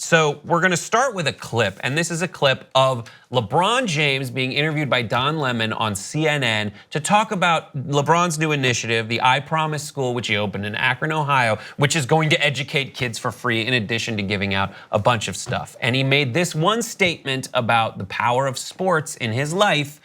So we're gonna start with a clip, and this is a clip of LeBron James being interviewed by Don Lemon on CNN to talk about LeBron's new initiative, the I Promise School, which he opened in Akron, Ohio, which is going to educate kids for free in addition to giving out a bunch of stuff. And he made this one statement about the power of sports in his life.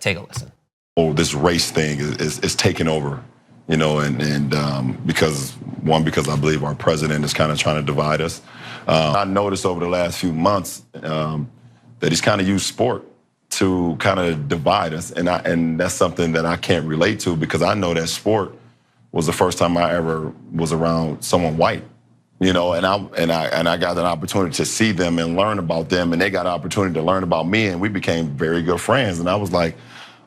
Take a listen. Oh, this race thing is taking over, you know, and because I believe our president is kind of trying to divide us. I noticed over the last few months that he's kind of used sport to kind of divide us, and that's something that I can't relate to because I know that sport was the first time I ever was around someone white, you know, and I got an opportunity to see them and learn about them, and they got an opportunity to learn about me, and we became very good friends. And I was like,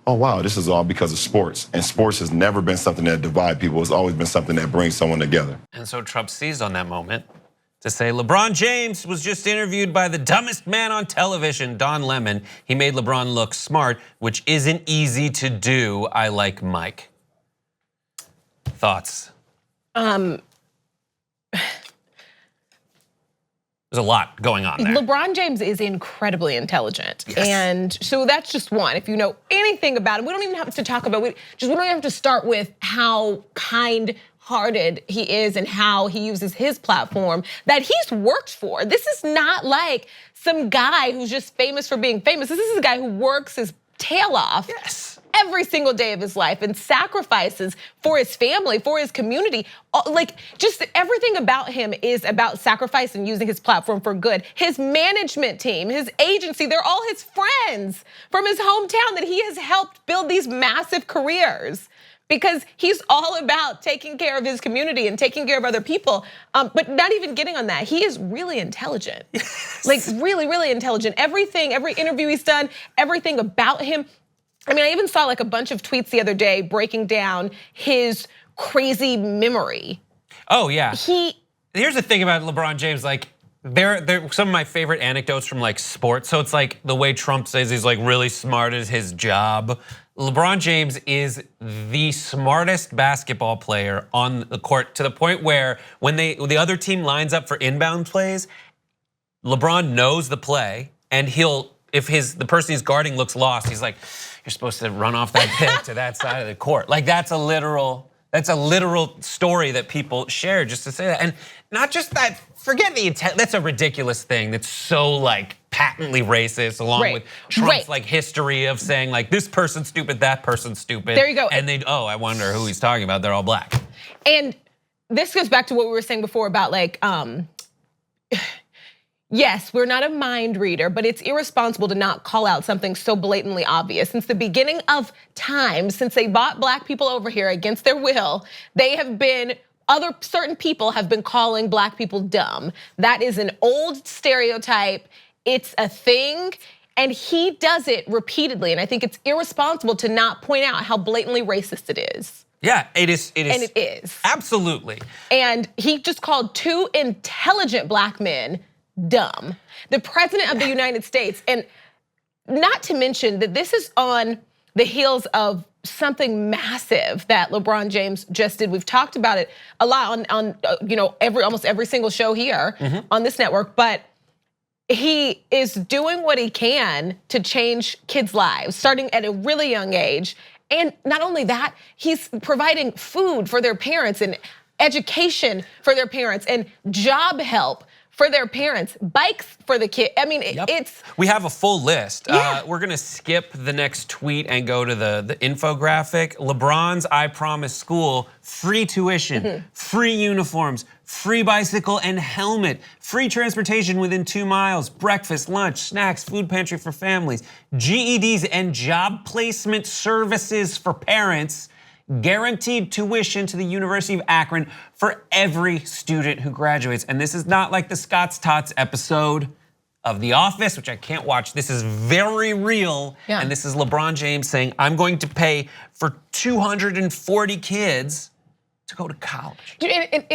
oh wow, this is all because of sports. And sports has never been something that divides people. It's always been something that brings someone together. And so Trump seized on that moment to say LeBron James was just interviewed by the dumbest man on television, Don Lemon. He made LeBron look smart, which isn't easy to do. I like Mike. Thoughts? There's a lot going on there. LeBron James is incredibly intelligent. Yes. And so that's just one. If you know anything about him, we don't even have to talk about, we don't even have to start with how kind-hearted he is and how he uses his platform that he's worked for. This is not like some guy who's just famous for being famous. This is a guy who works his tail off. Yes. Every single day of his life and sacrifices for his family, for his community. Like, just everything about him is about sacrifice and using his platform for good. His management team, his agency, they're all his friends from his hometown that he has helped build these massive careers because he's all about taking care of his community and taking care of other people, but not even getting on that. He is really intelligent, yes. Like really, really intelligent. Everything, every interview he's done, everything about him. I mean, I even saw like a bunch of tweets the other day breaking down his crazy memory. Oh yeah. Here's the thing about LeBron James, like they're some of my favorite anecdotes from like sports. So it's like the way Trump says he's like really smart at his job. LeBron James is the smartest basketball player on the court to the point where when the other team lines up for inbound plays, LeBron knows the play and if the person he's guarding looks lost, he's like, you're supposed to run off that pick to that side of the court. Like that's a literal story that people share just to say that. And not just that, forget the intent, that's a ridiculous thing that's so like patently racist along with Trump's like history of saying like this person's stupid, that person's stupid. There you go. And I wonder who he's talking about, they're all black. And this goes back to what we were saying before about like, yes, we're not a mind reader, but it's irresponsible to not call out something so blatantly obvious. Since the beginning of time, since they brought black people over here against their will, certain people have been calling black people dumb. That is an old stereotype, it's a thing, and he does it repeatedly. And I think it's irresponsible to not point out how blatantly racist it is. Yeah, it is. And it is. Absolutely. And he just called two intelligent black men dumb. The president of the United States, and not to mention that this is on the heels of something massive that LeBron James just did. We've talked about it a lot on almost every single show here on this network, but he is doing what he can to change kids' lives, starting at a really young age. And not only that, he's providing food for their parents and education for their parents and job help for their parents, bikes for the kid. I mean, we have a full list. Yeah. We're gonna skip the next tweet and go to the infographic. LeBron's I Promise School, free tuition, free uniforms, free bicycle and helmet, free transportation within 2 miles, breakfast, lunch, snacks, food pantry for families, GEDs and job placement services for parents, guaranteed tuition to the University of Akron for every student who graduates. And this is not like the Scott's Tots episode of The Office, which I can't watch. This is very real. Yeah. And this is LeBron James saying, I'm going to pay for 240 kids to go to college. Dude,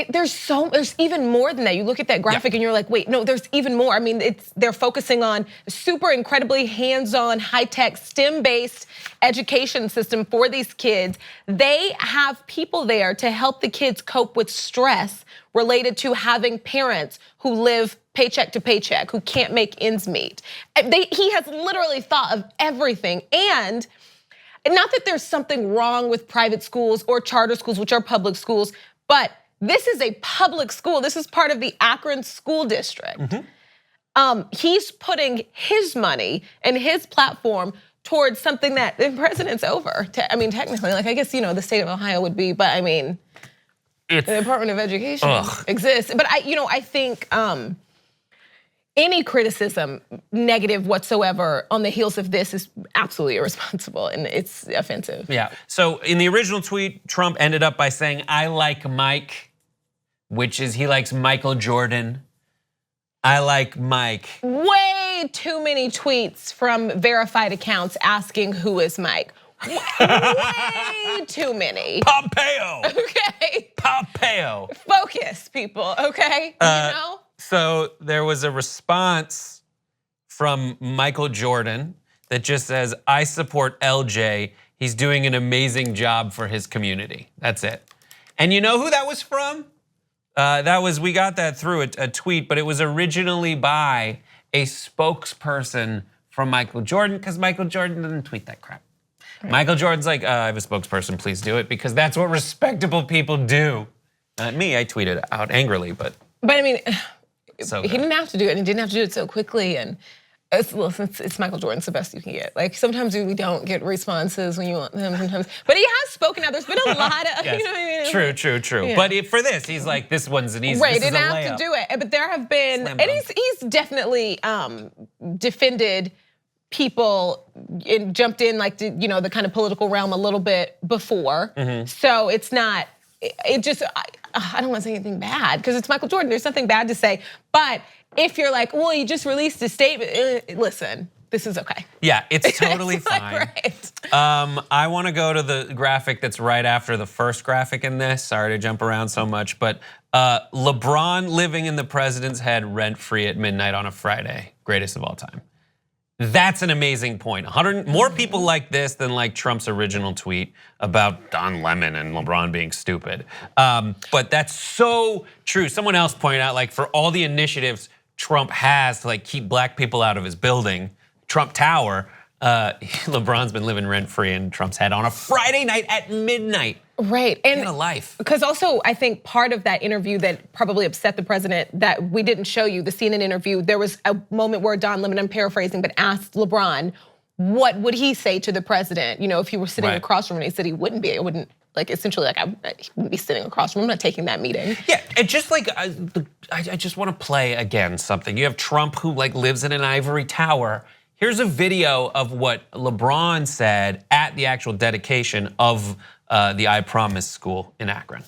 there's even more than that. You look at that graphic and you're like, wait, no, there's even more. I mean, they're focusing on super incredibly hands-on, high-tech, STEM-based education system for these kids. They have people there to help the kids cope with stress related to having parents who live paycheck to paycheck, who can't make ends meet. He has literally thought of everything. And not that there's something wrong with private schools or charter schools, which are public schools, but this is a public school. This is part of the Akron School District. He's putting his money and his platform towards something that the president's over. I mean, technically, like I guess, the state of Ohio would be, but I mean, the Department of Education exists. But I think any criticism, negative whatsoever, on the heels of this is absolutely irresponsible and it's offensive. Yeah, so in the original tweet, Trump ended up by saying, I like Mike, which is he likes Michael Jordan. I like Mike. Way too many tweets from verified accounts asking who is Mike. Way too many. Pompeo. Okay. Pompeo. Focus, people, okay? So there was a response from Michael Jordan that just says, I support LJ. He's doing an amazing job for his community. That's it. And you know who that was from? We got that through a tweet, but it was originally by a spokesperson from Michael Jordan, because Michael Jordan doesn't tweet that crap. Right. Michael Jordan's like, I have a spokesperson, please do it, because that's what respectable people do. Me, I tweeted out angrily, but I mean, so he didn't have to do it, and he didn't have to do it so quickly. And it's Michael Jordan, it's the best you can get. Like sometimes we don't get responses when you want them. Sometimes, but he has spoken out. There's been a lot of, yes. You know what I mean? True. Yeah. But for this, he's like, this one's an easy. Right, this didn't is a have layup. to do it. But there have been, Slam and dunk. he's definitely defended people and jumped in like the kind of political realm a little bit before. So it's not. It just, I don't want to say anything bad because it's Michael Jordan. There's nothing bad to say. But if you're like, well, he just released a statement, listen, this is okay. Yeah, it's totally fine. Right. I want to go to the graphic that's right after the first graphic in this. Sorry to jump around so much, but LeBron living in the president's head rent-free at midnight on a Friday. Greatest of all time. That's an amazing point. 100 more people like this than like Trump's original tweet about Don Lemon and LeBron being stupid. But that's so true. Someone else pointed out, like for all the initiatives Trump has to like keep black people out of his building, Trump Tower, LeBron's been living rent-free in Trump's head on a Friday night at midnight. Right, and Get a life. Because also, I think part of that interview that probably upset the president that we didn't show you, the CNN interview, there was a moment where Don Lemon, I'm paraphrasing, but asked LeBron, what would he say to the president? If he were sitting across from him, and he said he wouldn't be. It wouldn't, like essentially, like I wouldn't be sitting across from him. I'm not taking that meeting. Yeah, and just like I just want to play again something. You have Trump who like lives in an ivory tower. Here's a video of what LeBron said at the actual dedication of the I Promise school in Akron.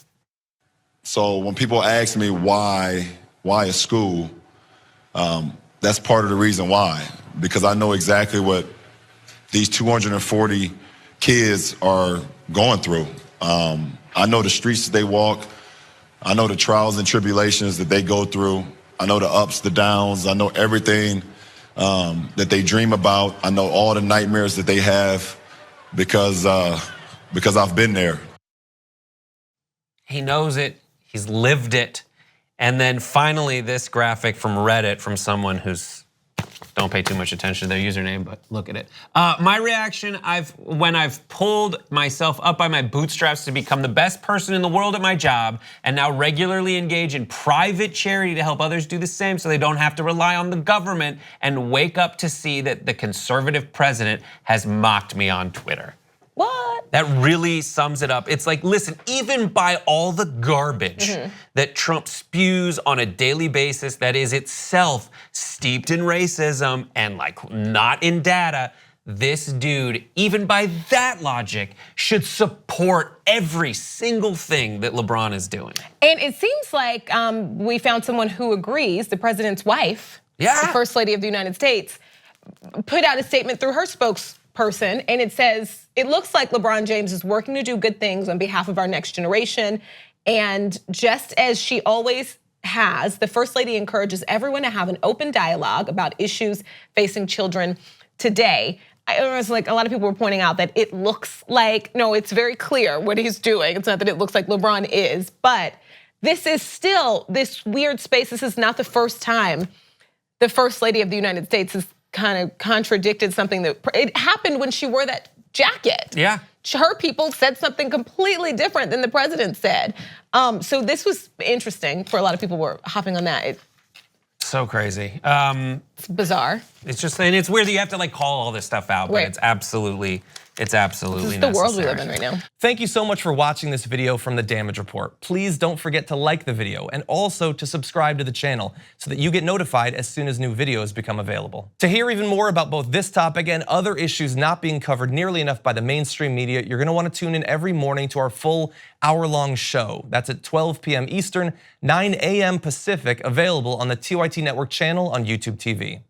So when people ask me why a school, that's part of the reason why. Because I know exactly what these 240 kids are going through. I know the streets that they walk. I know the trials and tribulations that they go through. I know the ups, the downs. I know everything that they dream about. I know all the nightmares that they have because I've been there. He knows it, he's lived it. And then finally this graphic from Reddit from someone who's, don't pay too much attention to their username, but look at it. My reaction, when I've pulled myself up by my bootstraps to become the best person in the world at my job and now regularly engage in private charity to help others do the same so they don't have to rely on the government, and wake up to see that the conservative president has mocked me on Twitter. What? That really sums it up. It's like, listen, even by all the garbage that Trump spews on a daily basis that is itself steeped in racism and like not in data, this dude, even by that logic, should support every single thing that LeBron is doing. And it seems like we found someone who agrees, the president's wife, the first lady of the United States, put out a statement through her spokesperson, and it says, it looks like LeBron James is working to do good things on behalf of our next generation And just as she always has, the First Lady encourages everyone to have an open dialogue about issues facing children today. I was like, a lot of people were pointing out that it looks like, no, it's very clear what he's doing. It's not that it looks like LeBron is, but this is still this weird space. This is not the first time the First Lady of the United States has kind of contradicted something that, it happened when she wore that jacket. Yeah. Her people said something completely different than the president said. So this was interesting for a lot of people who were hopping on that. So crazy. It's bizarre. It's just, and it's weird that you have to like call all this stuff out, but Right. it's absolutely necessary. This is the world we live in right now. Thank you so much for watching this video from The Damage Report. Please don't forget to like the video and also to subscribe to the channel so that you get notified as soon as new videos become available. To hear even more about both this topic and other issues not being covered nearly enough by the mainstream media, you're gonna wanna tune in every morning to our full hour-long show. That's at 12 p.m. Eastern, 9 a.m. Pacific, available on the TYT Network channel on YouTube TV.